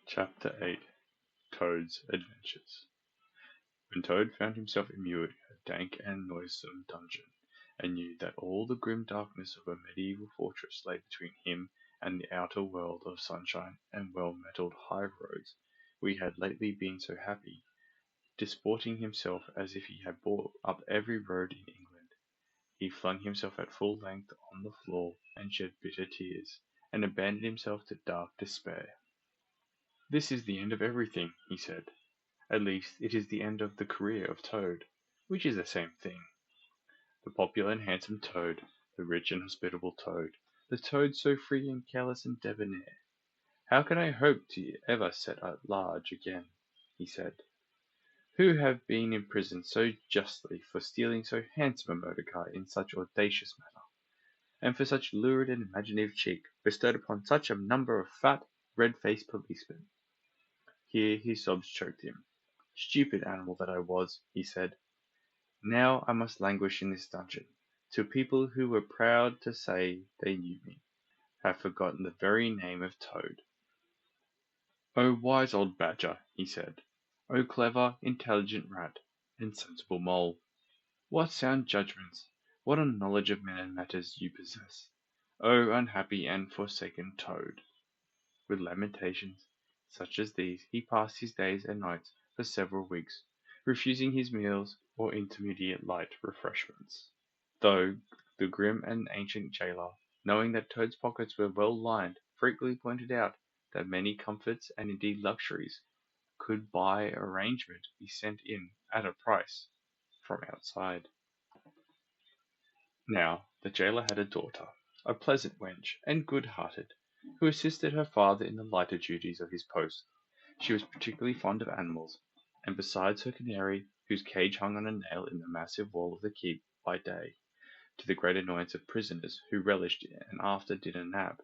Chapter 8 Toad's Adventures. When Toad found himself immured in a dank and noisome dungeon, and knew that all the grim darkness of a medieval fortress lay between him and the outer world of sunshine and well-metalled high-roads where he had lately been so happy, disporting himself as if he had bought up every road in England, he flung himself at full length on the floor and shed bitter tears, and abandoned himself to dark despair. "This is the end of everything," he said. "At least, it is the end of the career of Toad, which is the same thing. The popular and handsome Toad, the rich and hospitable Toad, the Toad so free and careless and debonair. How can I hope to ever set at large again?" he said, "who have been imprisoned so justly for stealing so handsome a motor car in such audacious manner, and for such lurid and imaginative cheek bestowed upon such a number of fat, red-faced policemen." Here his sobs choked him. "Stupid animal that I was," he said. "Now I must languish in this dungeon, till people who were proud to say they knew me, have forgotten the very name of Toad." "O wise old badger," he said, "O clever, intelligent rat, and sensible mole, what sound judgments, what a knowledge of men and matters you possess! O unhappy and forsaken Toad!" With lamentations such as these he passed his days and nights for several weeks, refusing his meals or intermediate light refreshments, though the grim and ancient jailer, knowing that Toad's pockets were well lined, frequently pointed out that many comforts and indeed luxuries could by arrangement be sent in at a price from outside. Now the jailer had a daughter, a pleasant wench and good-hearted, who assisted her father in the lighter duties of his post. She was particularly fond of animals, and besides her canary, whose cage hung on a nail in the massive wall of the keep by day, to the great annoyance of prisoners who relished an after-dinner nap,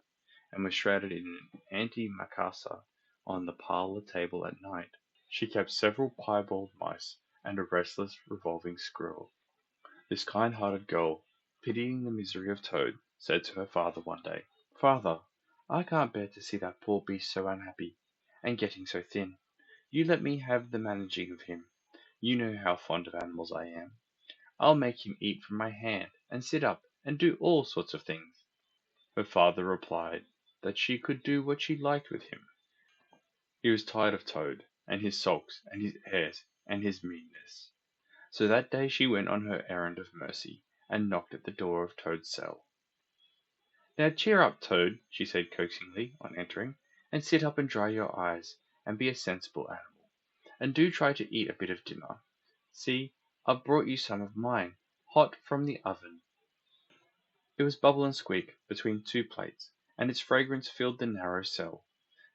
and were shrouded in an antimacassar on the parlour table at night, she kept several piebald mice and a restless revolving squirrel. This kind-hearted girl, pitying the misery of Toad, said to her father one day, "Father, I can't bear to see that poor beast so unhappy, and getting so thin. You let me have the managing of him. You know how fond of animals I am. I'll make him eat from my hand, and sit up, and do all sorts of things." Her father replied that she could do what she liked with him. He was tired of Toad, and his sulks, and his airs, and his meanness. So that day she went on her errand of mercy, and knocked at the door of Toad's cell. "Now cheer up, Toad," she said coaxingly, on entering, "and sit up and dry your eyes, and be a sensible animal. And do try to eat a bit of dinner. See, I've brought you some of mine, hot from the oven." It was bubble and squeak between two plates, and its fragrance filled the narrow cell.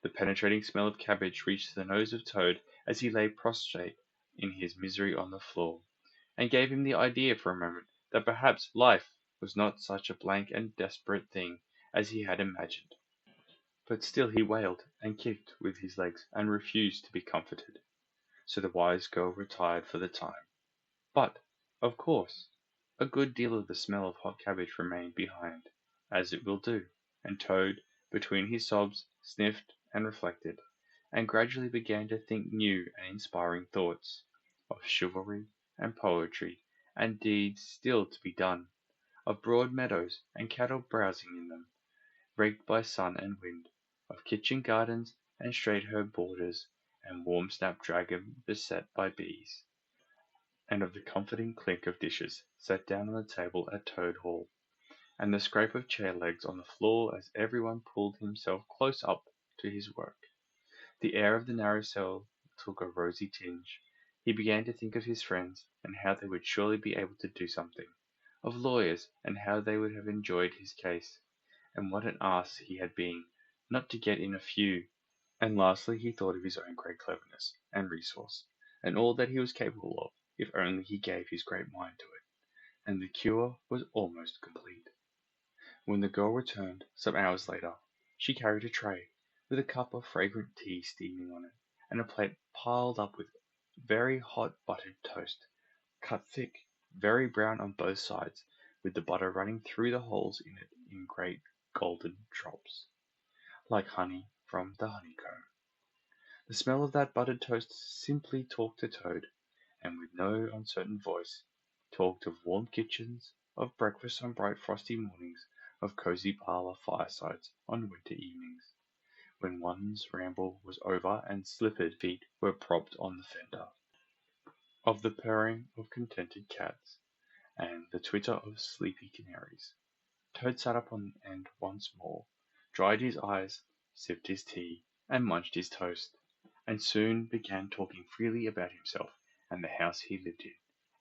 The penetrating smell of cabbage reached the nose of Toad as he lay prostrate in his misery on the floor, and gave him the idea for a moment that perhaps life was not such a blank and desperate thing as he had imagined. But still he wailed and kicked with his legs, and refused to be comforted. So the wise girl retired for the time. But, of course, a good deal of the smell of hot cabbage remained behind, as it will do, and Toad, between his sobs, sniffed and reflected, and gradually began to think new and inspiring thoughts, of chivalry and poetry and deeds still to be done, of broad meadows and cattle browsing in them, raked by sun and wind, of kitchen gardens and straight herb borders, and warm snapdragon beset by bees, and of the comforting clink of dishes set down on the table at Toad Hall, and the scrape of chair legs on the floor as everyone pulled himself close up to his work. The air of the narrow cell took a rosy tinge. He began to think of his friends, and how they would surely be able to do something; of lawyers, and how they would have enjoyed his case, and what an ass he had been, not to get in a few; and lastly he thought of his own great cleverness and resource, and all that he was capable of, if only he gave his great mind to it, and the cure was almost complete. When the girl returned, some hours later, she carried a tray, with a cup of fragrant tea steaming on it, and a plate piled up with very hot buttered toast, cut thick, very brown on both sides, with the butter running through the holes in it in great golden drops, like honey from the honeycomb. The smell of that buttered toast simply talked to Toad, and with no uncertain voice, talked of warm kitchens, of breakfast on bright frosty mornings, of cozy parlour firesides on winter evenings, when one's ramble was over and slippered feet were propped on the fender, of the purring of contented cats, and the twitter of sleepy canaries. Toad sat up on end once more, dried his eyes, sipped his tea, and munched his toast, and soon began talking freely about himself and the house he lived in,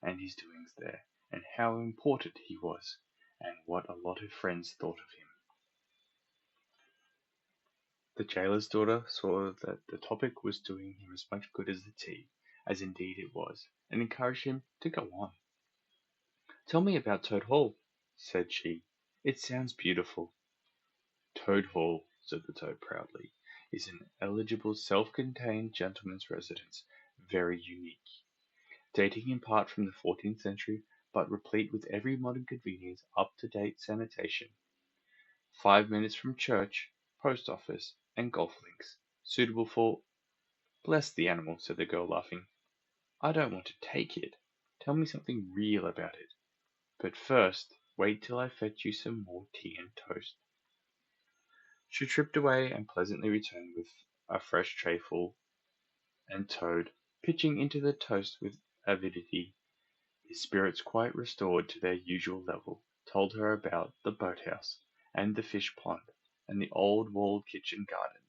and his doings there, and how important he was, and what a lot of friends thought of him. The jailer's daughter saw that the topic was doing him as much good as the tea, as indeed it was, and encouraged him to go on. "Tell me about Toad Hall," said she. "It sounds beautiful." "Toad Hall," said the Toad proudly, "is an eligible self-contained gentleman's residence, very unique, dating in part from the 14th century, but replete with every modern convenience, up-to-date sanitation, 5 minutes from church, post office, and golf links, suitable for—" "Bless the animal," said the girl, laughing. "I don't want to take it. Tell me something real about it. But first, wait till I fetch you some more tea and toast." She tripped away and pleasantly returned with a fresh trayful, and Toad, pitching into the toast with avidity, his spirits quite restored to their usual level, told her about the boathouse, and the fish pond, and the old walled kitchen garden,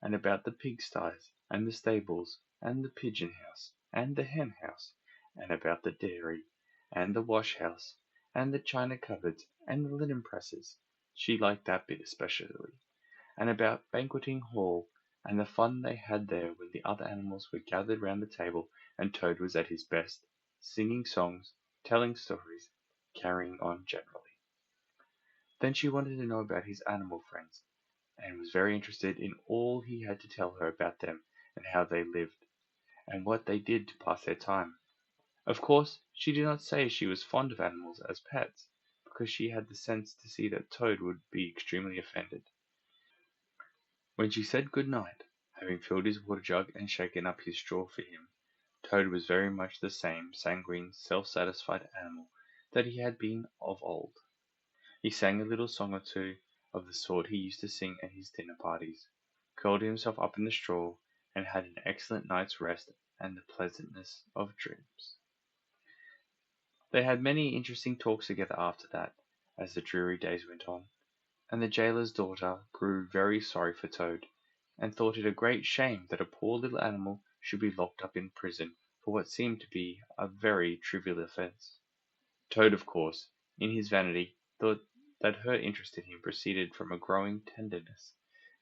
and about the pigsties, and the stables, and the pigeon house, and the hen house, and about the dairy, and the wash house, and the china cupboards, and the linen presses. She liked that bit especially, and about banqueting hall, and the fun they had there when the other animals were gathered round the table and Toad was at his best, singing songs, telling stories, carrying on generally. Then she wanted to know about his animal friends, and was very interested in all he had to tell her about them, and how they lived, and what they did to pass their time. Of course, she did not say she was fond of animals as pets, because she had the sense to see that Toad would be extremely offended. When she said good night, having filled his water jug and shaken up his straw for him, Toad was very much the same sanguine, self-satisfied animal that he had been of old. He sang a little song or two, of the sort he used to sing at his dinner parties, curled himself up in the straw, and had an excellent night's rest and the pleasantness of dreams. They had many interesting talks together after that, as the dreary days went on, and the jailer's daughter grew very sorry for Toad, and thought it a great shame that a poor little animal should be locked up in prison for what seemed to be a very trivial offence. Toad, of course, in his vanity, thought that her interest in him proceeded from a growing tenderness,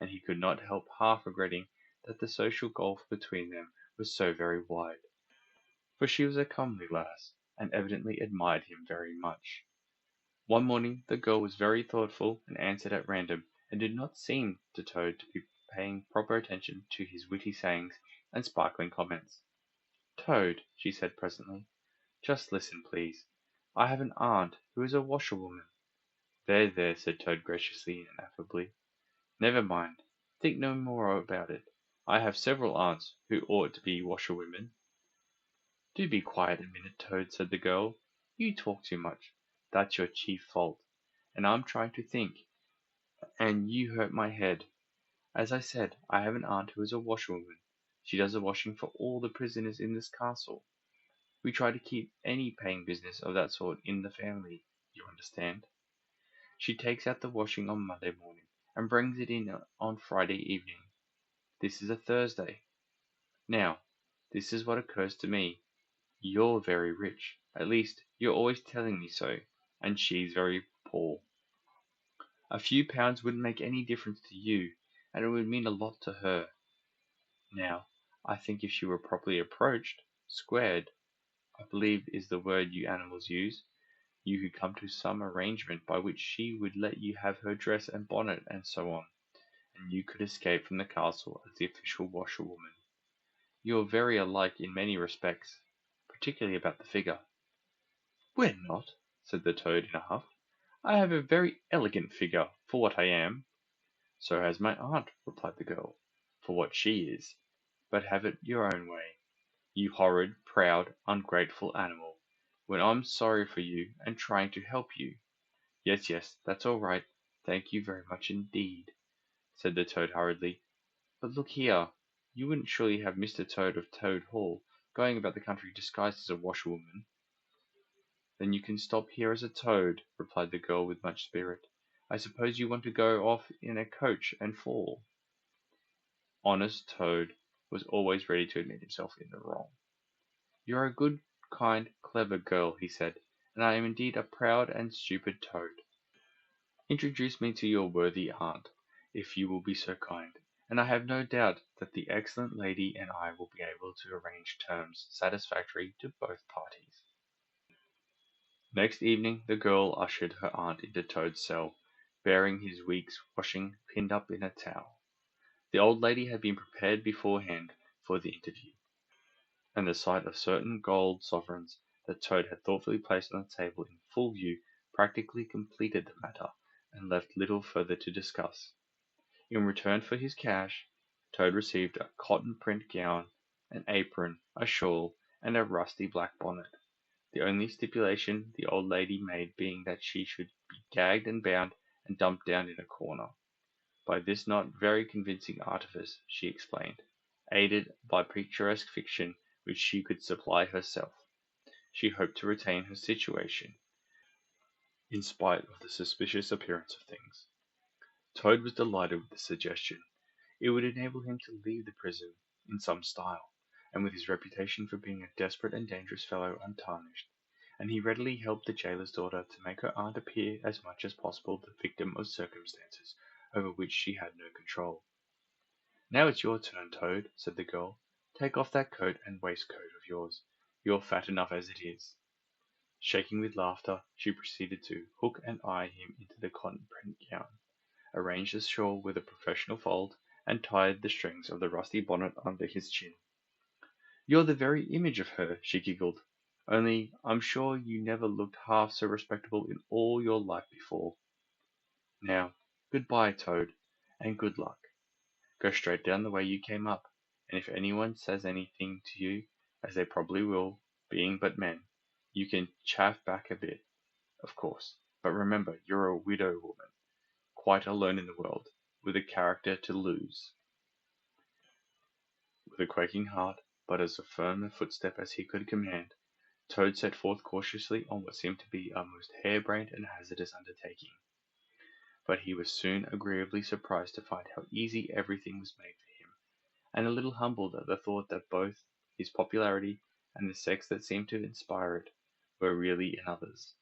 and he could not help half regretting that the social gulf between them was so very wide, for she was a comely lass, and evidently admired him very much. One morning the girl was very thoughtful, and answered at random, and did not seem to Toad to be paying proper attention to his witty sayings and sparkling comments. "Toad," she said presently, "just listen, please. I have an aunt who is a washerwoman." "There, there," said Toad graciously and affably. "Never mind. Think no more about it. I have several aunts who ought to be washerwomen." "Do be quiet a minute, Toad," said the girl. "You talk too much. That's your chief fault. And I'm trying to think, and you hurt my head. As I said, I have an aunt who is a washerwoman. She does the washing for all the prisoners in this castle. We try to keep any paying business of that sort in the family, you understand. She takes out the washing on Monday morning, and brings it in on Friday evening. This is a Thursday. Now, this is what occurs to me. You're very rich. At least, you're always telling me so, and she's very poor. A few pounds wouldn't make any difference to you, and it would mean a lot to her. Now, I think if she were properly approached, squared, I believe is the word you animals use, you could come to some arrangement by which she would let you have her dress and bonnet and so on, and you could escape from the castle as the official washerwoman. You're very alike in many respects, particularly about the figure." "We're not," said the Toad in a huff. "I have a very elegant figure, for what I am." "So has my aunt," replied the girl, "for what she is." but have it your own way. You horrid, proud, ungrateful animal, when I'm sorry for you and trying to help you. Yes, yes, that's all right. Thank you very much indeed, said the Toad hurriedly. But look here, you wouldn't surely have Mr. Toad of Toad Hall going about the country disguised as a washerwoman? Then you can stop here as a toad, replied the girl with much spirit. I suppose you want to go off in a coach and four. Honest Toad was always ready to admit himself in the wrong. You are a good, kind, clever girl, he said, and I am indeed a proud and stupid toad. Introduce me to your worthy aunt, if you will be so kind, and I have no doubt that the excellent lady and I will be able to arrange terms satisfactory to both parties. Next evening the girl ushered her aunt into Toad's cell, bearing his week's washing pinned up in a towel. The old lady had been prepared beforehand for the interview, and the sight of certain gold sovereigns that Toad had thoughtfully placed on the table in full view practically completed the matter, and left little further to discuss. In return for his cash, Toad received a cotton print gown, an apron, a shawl, and a rusty black bonnet, the only stipulation the old lady made being that she should be gagged and bound and dumped down in a corner. By this not very convincing artifice, she explained, aided by picturesque fiction which she could supply herself, she hoped to retain her situation, in spite of the suspicious appearance of things. Toad was delighted with the suggestion. It would enable him to leave the prison in some style, and with his reputation for being a desperate and dangerous fellow untarnished, and he readily helped the jailer's daughter to make her aunt appear as much as possible the victim of circumstances over which she had no control. Now it's your turn, Toad, said the girl. Take off that coat and waistcoat of yours. You're fat enough as it is. Shaking with laughter, she proceeded to hook and eye him into the cotton print gown, arranged the shawl with a professional fold, and tied the strings of the rusty bonnet under his chin. You're the very image of her, she giggled. Only I'm sure you never looked half so respectable in all your life before. Now, good-bye, Toad, and good luck. Go straight down the way you came up, and if anyone says anything to you, as they probably will, being but men, you can chaff back a bit, of course, but remember you're a widow woman, quite alone in the world, with a character to lose. With a quaking heart, but as firm a footstep as he could command, Toad set forth cautiously on what seemed to be a most harebrained and hazardous undertaking. But he was soon agreeably surprised to find how easy everything was made for him, and a little humbled at the thought that both his popularity and the sex that seemed to inspire it were really another's.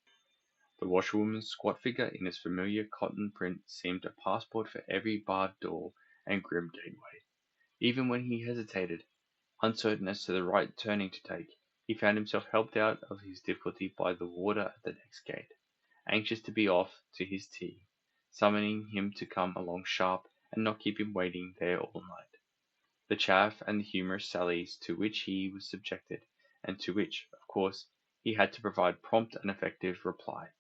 The washerwoman's squat figure in its familiar cotton print seemed a passport for every barred door and grim gateway. Even when he hesitated, uncertain as to the right turning to take, he found himself helped out of his difficulty by the warder at the next gate, anxious to be off to his tea, summoning him to come along sharp and not keep him waiting there all night. The chaff and the humorous sallies to which he was subjected, and to which, of course, he had to provide prompt and effective reply,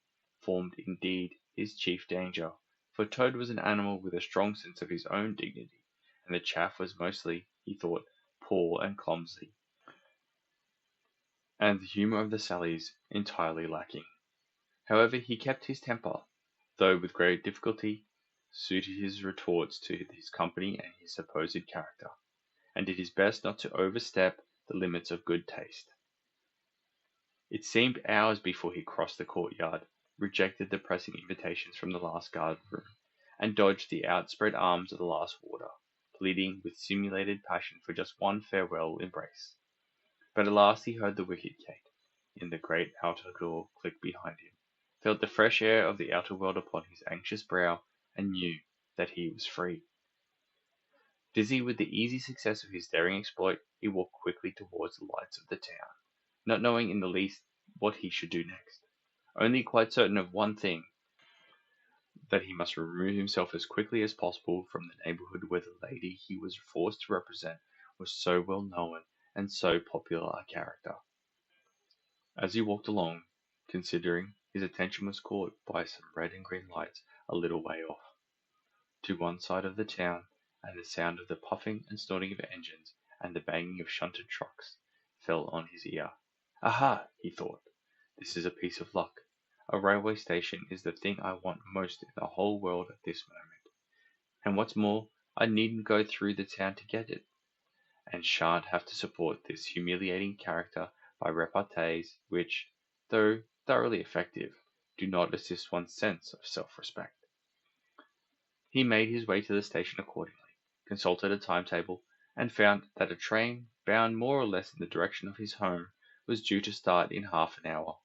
formed, indeed, his chief danger, for Toad was an animal with a strong sense of his own dignity, and the chaff was mostly, he thought, poor and clumsy, and the humour of the sallies entirely lacking. However, he kept his temper, though with great difficulty, suited his retorts to his company and his supposed character, and did his best not to overstep the limits of good taste. It seemed hours before he crossed the courtyard, rejected the pressing invitations from the last guard-room, and dodged the outspread arms of the last warder, pleading with simulated passion for just one farewell embrace. But at last he heard the wicket-gate in the great outer door click behind him, felt the fresh air of the outer world upon his anxious brow, and knew that he was free. Dizzy with the easy success of his daring exploit, he walked quickly towards the lights of the town, not knowing in the least what he should do next, only quite certain of one thing, that he must remove himself as quickly as possible from the neighbourhood where the lady he was forced to represent was so well known and so popular a character. As he walked along, considering, his attention was caught by some red and green lights a little way off, to one side of the town, and the sound of the puffing and snorting of engines and the banging of shunted trucks fell on his ear. Aha, he thought, this is a piece of luck. A railway station is the thing I want most in the whole world at this moment. And what's more, I needn't go through the town to get it, and shan't have to support this humiliating character by repartees which, though thoroughly effective, do not assist one's sense of self-respect. He made his way to the station accordingly, consulted a timetable, and found that a train bound more or less in the direction of his home was due to start in half an hour.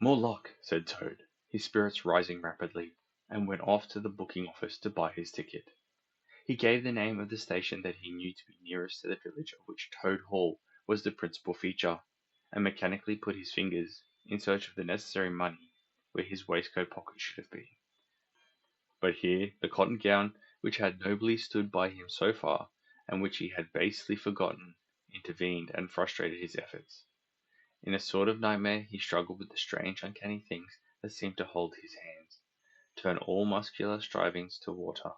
More luck, said Toad, his spirits rising rapidly, and went off to the booking office to buy his ticket. He gave the name of the station that he knew to be nearest to the village of which Toad Hall was the principal feature, and mechanically put his fingers, in search of the necessary money, where his waistcoat pocket should have been. But here the cotton gown, which had nobly stood by him so far, and which he had basely forgotten, intervened and frustrated his efforts. In a sort of nightmare he struggled with the strange uncanny things that seemed to hold his hands, turn all muscular strivings to water,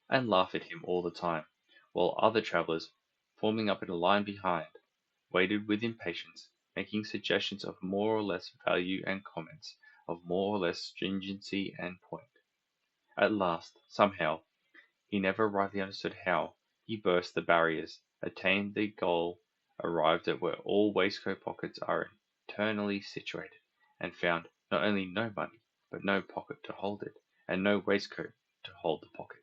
and laugh at him all the time, while other travellers, forming up in a line behind, waited with impatience, making suggestions of more or less value and comments of more or less stringency and point. At last, somehow, he never rightly understood how, he burst the barriers, attained the goal, arrived at where all waistcoat pockets are internally situated, and found not only no money, but no pocket to hold it, and no waistcoat to hold the pocket.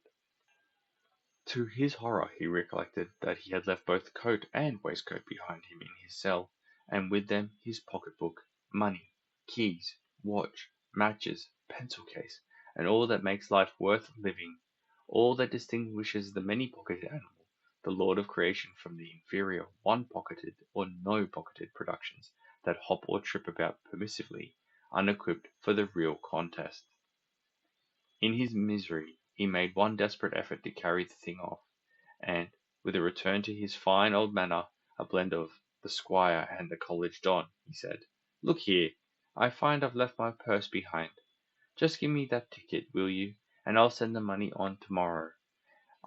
To his horror he recollected that he had left both coat and waistcoat behind him in his cell, and with them his pocket-book, money, keys, watch, matches, pencil-case, and all that makes life worth living, all that distinguishes the many-pocketed animal, the lord of creation, from the inferior one-pocketed or no-pocketed productions that hop or trip about permissively, unequipped for the real contest. In his misery he made one desperate effort to carry the thing off, and, with a return to his fine old manner, a blend of the squire and the college don, he said, "Look here, I find I've left my purse behind. Just give me that ticket, will you, and I'll send the money on tomorrow.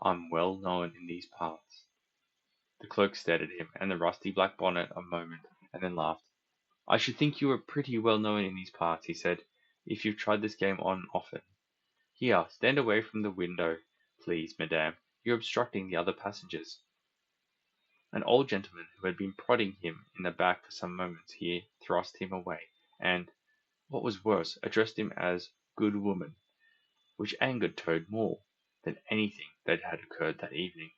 I'm well known in these parts." The clerk stared at him and the rusty black bonnet a moment, and then laughed. "I should think you were pretty well known in these parts," he said, "if you've tried this game on often. Here, stand away from the window, please, madame. You're obstructing the other passengers." An old gentleman who had been prodding him in the back for some moments here thrust him away, and, what was worse, addressed him as "good woman," which angered Toad more than anything that had occurred that evening.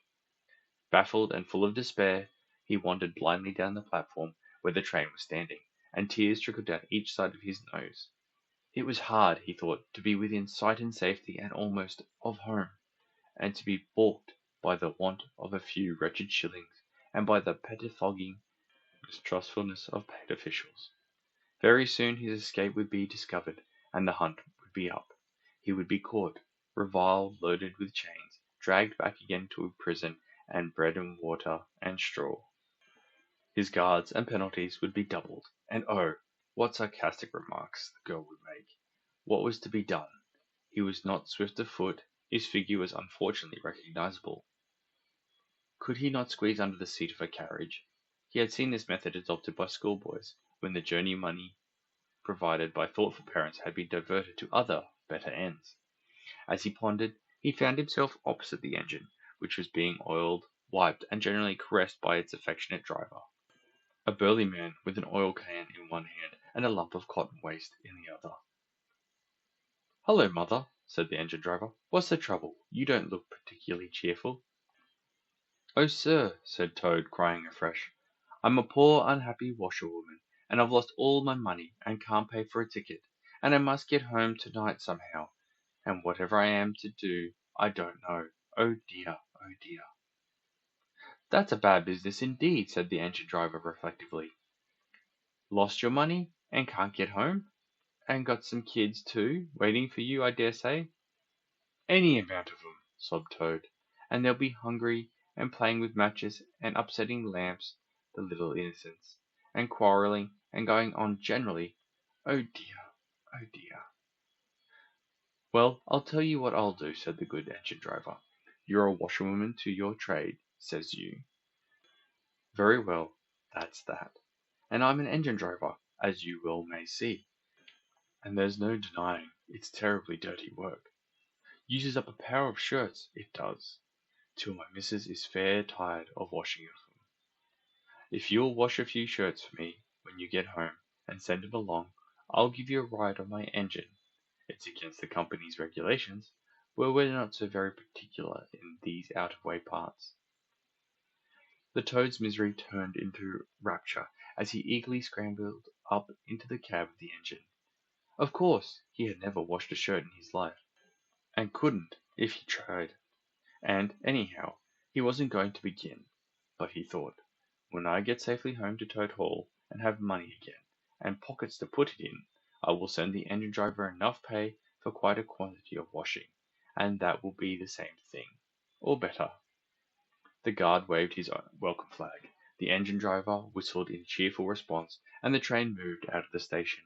Baffled and full of despair, he wandered blindly down the platform where the train was standing, and tears trickled down each side of his nose. It was hard, he thought, to be within sight and safety and almost of home, and to be balked by the want of a few wretched shillings, and by the pettifogging mistrustfulness of paid officials. Very soon his escape would be discovered, and the hunt would be up. He would be caught, reviled, loaded with chains, dragged back again to prison, and bread and water and straw. His guards and penalties would be doubled, and oh, what sarcastic remarks the girl would make! What was to be done? He was not swift of foot, his figure was unfortunately recognizable. Could he not squeeze under the seat of a carriage? He had seen this method adopted by schoolboys, when the journey money provided by thoughtful parents had been diverted to other, better ends. As he pondered, he found himself opposite the engine, which was being oiled, wiped, and generally caressed by its affectionate driver, a burly man with an oil can in one hand and a lump of cotton waste in the other. "Hello, mother," said the engine driver. "What's the trouble? You don't look particularly cheerful." "Oh, sir," said Toad, crying afresh, "I'm a poor unhappy washerwoman, and I've lost all my money, and can't pay for a ticket, and I must get home to-night somehow, and whatever I am to do I don't know. Oh dear, oh dear." "That's a bad business indeed," said the engine driver reflectively. "Lost your money, and can't get home, and got some kids, too, waiting for you, I dare say." "Any amount of 'em," sobbed Toad, "and they'll be hungry, and playing with matches, and upsetting lamps, the little innocents, and quarrelling, and going on generally. Oh dear, oh dear." "Well, I'll tell you what I'll do," said the good engine driver. "You're a washerwoman to your trade, says you. Very well, that's that. And I'm an engine driver, as you well may see, and there's no denying it's terribly dirty work. Uses up a power of shirts, it does, till my missus is fair tired of washing of them. If you'll wash a few shirts for me when you get home, and send 'em along, I'll give you a ride on my engine. It's against the company's regulations, where we're not so very particular in these out-of-way parts. The toad's misery turned into rapture as he eagerly scrambled up into the cab of the engine. Of course, he had never washed a shirt in his life, and couldn't if he tried. And, anyhow, he wasn't going to begin. But he thought, when I get safely home to Toad Hall, and have money again, and pockets to put it in, I will send the engine driver enough pay for quite a quantity of washing, and that will be the same thing, or better. The guard waved his welcome flag, the engine driver whistled in cheerful response, and the train moved out of the station.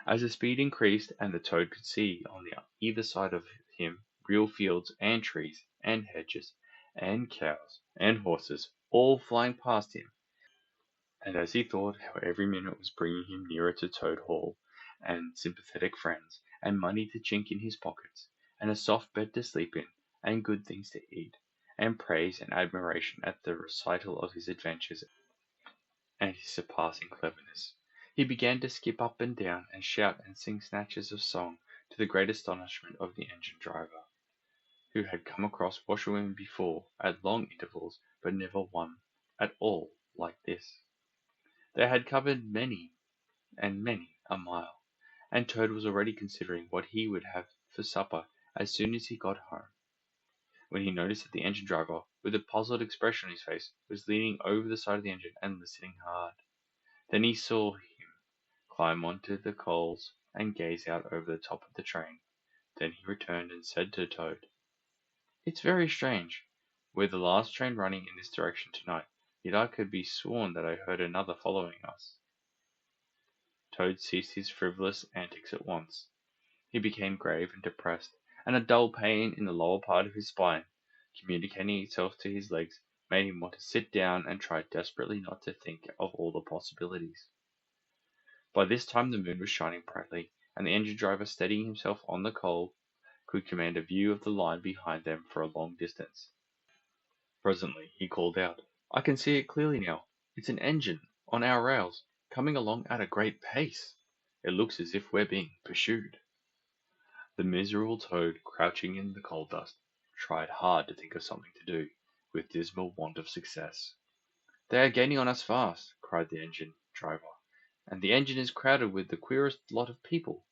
As the speed increased, and the Toad could see on either side of him real fields and trees and hedges and cows and horses all flying past him, and as he thought how every minute was bringing him nearer to Toad Hall, and sympathetic friends, and money to chink in his pockets, and a soft bed to sleep in, and good things to eat, and praise and admiration at the recital of his adventures and his surpassing cleverness, he began to skip up and down and shout and sing snatches of song to the great astonishment of the engine driver, who had come across washerwomen before at long intervals, but never one at all like this. They had covered many and many a mile, and Toad was already considering what he would have for supper as soon as he got home, when he noticed that the engine driver, with a puzzled expression on his face, was leaning over the side of the engine and listening hard. Then he saw him climb onto the coals and gaze out over the top of the train. Then he returned and said to Toad, "It's very strange. We're the last train running in this direction tonight, yet I could be sworn that I heard another following us." Toad ceased his frivolous antics at once. He became grave and depressed, and a dull pain in the lower part of his spine, communicating itself to his legs, made him want to sit down and try desperately not to think of all the possibilities. By this time the moon was shining brightly, and the engine driver, steadying himself on the coal, could command a view of the line behind them for a long distance. Presently he called out, "I can see it clearly now. It's an engine, on our rails, coming along at a great pace. It looks as if we're being pursued." The miserable Toad, crouching in the coal dust, tried hard to think of something to do, with dismal want of success. "They are gaining on us fast," cried the engine driver, "and the engine is crowded with the queerest lot of people.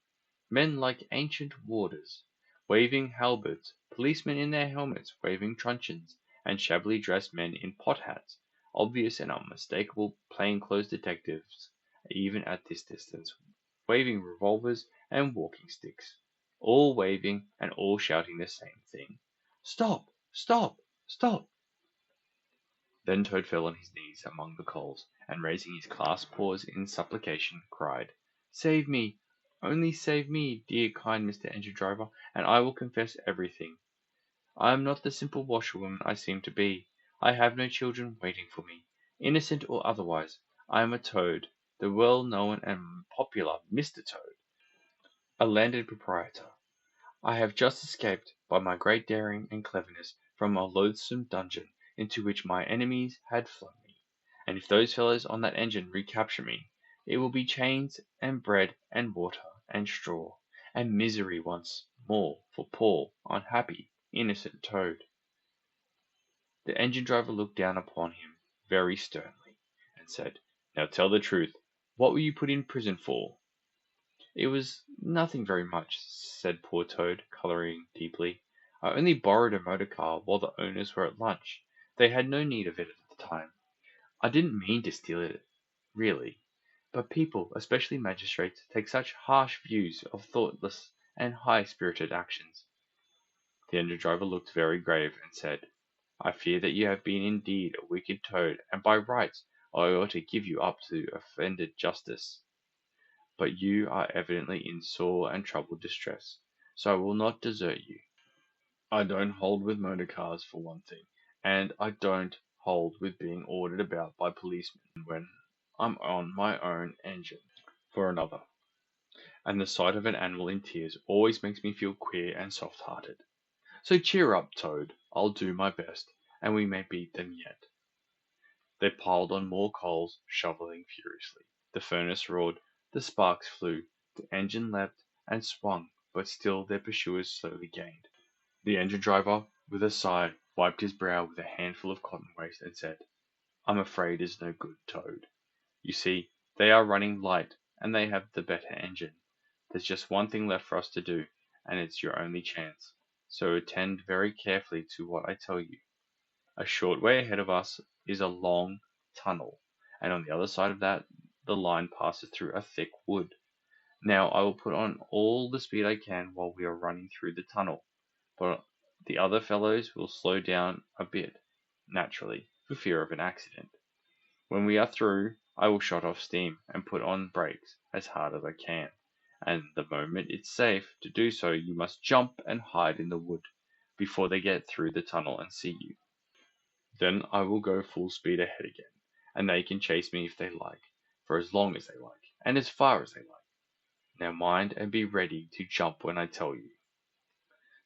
Men like ancient warders, waving halberds, policemen in their helmets waving truncheons, and shabbily dressed men in pot hats, obvious and unmistakable plain-clothes detectives, even at this distance, waving revolvers and walking sticks, all waving and all shouting the same thing. Stop! Stop! Stop!" Then Toad fell on his knees among the coals, and raising his clasped paws in supplication, cried, "Save me! Only save me, dear kind Mr. Engine driver, and I will confess everything. I am not the simple washerwoman I seem to be. I have no children waiting for me, innocent or otherwise. I am a Toad, the well-known and popular Mr. Toad, a landed proprietor. I have just escaped, by my great daring and cleverness, from a loathsome dungeon into which my enemies had flung me, and if those fellows on that engine recapture me, it will be chains and bread and water and straw, and misery once more for poor, unhappy, innocent Toad." The engine driver looked down upon him very sternly, and said, "Now tell the truth. What were you put in prison for?" "It was nothing very much," said poor Toad, colouring deeply. "I only borrowed a motor car while the owners were at lunch. They had no need of it at the time. I didn't mean to steal it, really. But people, especially magistrates, take such harsh views of thoughtless and high-spirited actions." The engine driver looked very grave, and said, "I fear that you have been indeed a wicked Toad, and by rights I ought to give you up to offended justice. But you are evidently in sore and troubled distress, so I will not desert you. I don't hold with motor cars, for one thing, and I don't hold with being ordered about by policemen when I'm on my own engine for another, and the sight of an animal in tears always makes me feel queer and soft-hearted. So cheer up, Toad. I'll do my best, and we may beat them yet. They piled on more coals, shoveling furiously. The furnace roared, the sparks flew, the engine leapt and swung, but still their pursuers slowly gained. The engine driver, with a sigh, wiped his brow with a handful of cotton waste and said, I'm afraid it's no good, Toad. You see, they are running light, and they have the better engine. There's just one thing left for us to do, and it's your only chance. So attend very carefully to what I tell you. A short way ahead of us is a long tunnel, and on the other side of that the line passes through a thick wood. Now I will put on all the speed I can while we are running through the tunnel, but the other fellows will slow down a bit, naturally, for fear of an accident. When we are through, I will shut off steam and put on brakes as hard as I can, and the moment it's safe to do so you must jump and hide in the wood before they get through the tunnel and see you. Then I will go full speed ahead again, and they can chase me if they like, for as long as they like, and as far as they like. Now mind and be ready to jump when I tell you.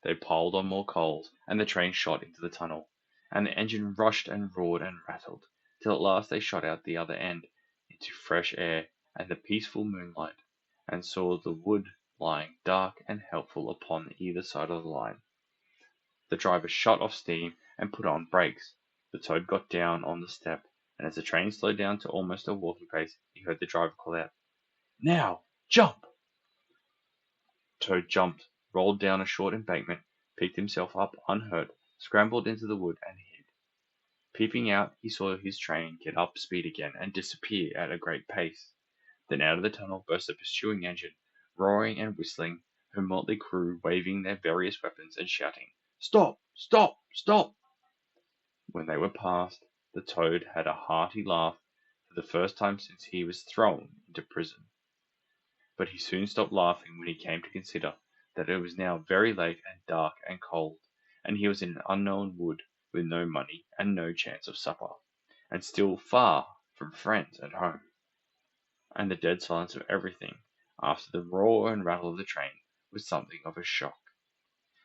They piled on more coals, and the train shot into the tunnel, and the engine rushed and roared and rattled, till at last they shot out the other end, into fresh air and the peaceful moonlight, and saw the wood lying dark and helpful upon either side of the line. The driver shut off steam and put on brakes. The Toad got down on the step, and as the train slowed down to almost a walking pace, he heard the driver call out, Now, jump! Toad jumped, rolled down a short embankment, picked himself up unhurt, scrambled into the wood, and hid. Peeping out, he saw his train get up speed again and disappear at a great pace. Then out of the tunnel burst the pursuing engine, roaring and whistling, her motley crew waving their various weapons and shouting, Stop! Stop! Stop! When they were past, the Toad had a hearty laugh for the first time since he was thrown into prison. But he soon stopped laughing when he came to consider that it was now very late and dark and cold, and he was in an unknown wood with no money and no chance of supper, and still far from friends at home. And the dead silence of everything, after the roar and rattle of the train, was something of a shock.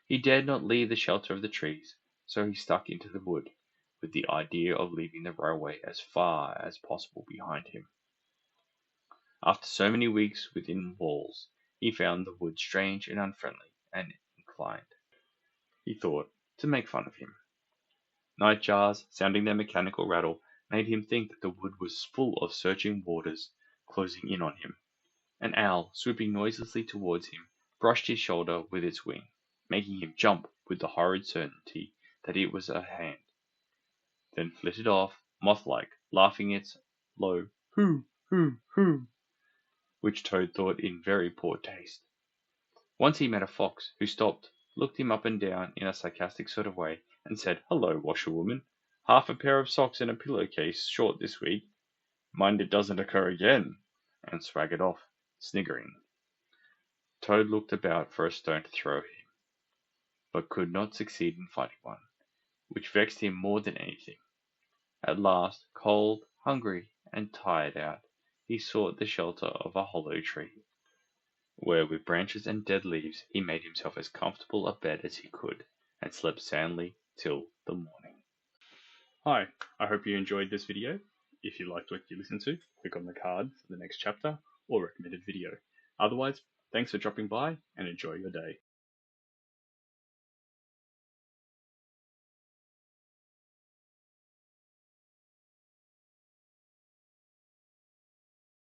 He dared not leave the shelter of the trees, so he stuck into the wood, with the idea of leaving the railway as far as possible behind him. After so many weeks within walls, he found the wood strange and unfriendly, and inclined, he thought, to make fun of him. Night jars, sounding their mechanical rattle, made him think that the wood was full of searching warders, closing in on him. An owl, swooping noiselessly towards him, brushed his shoulder with its wing, making him jump with the horrid certainty that it was at hand, then flitted off, moth-like, laughing its low hoo, hoo, hoo, which Toad thought in very poor taste. Once he met a fox, who stopped, looked him up and down in a sarcastic sort of way, and said, Hello, washerwoman, half a pair of socks and a pillow-case short this week. Mind it doesn't occur again, and swaggered off, sniggering. Toad looked about for a stone to throw him, but could not succeed in finding one, which vexed him more than anything. At last, cold, hungry, and tired out, he sought the shelter of a hollow tree, where with branches and dead leaves he made himself as comfortable a bed as he could, and slept soundly till the morning. Hi, I hope you enjoyed this video. If you liked what you listened to, click on the card for the next chapter or recommended video. Otherwise, thanks for dropping by and enjoy your day.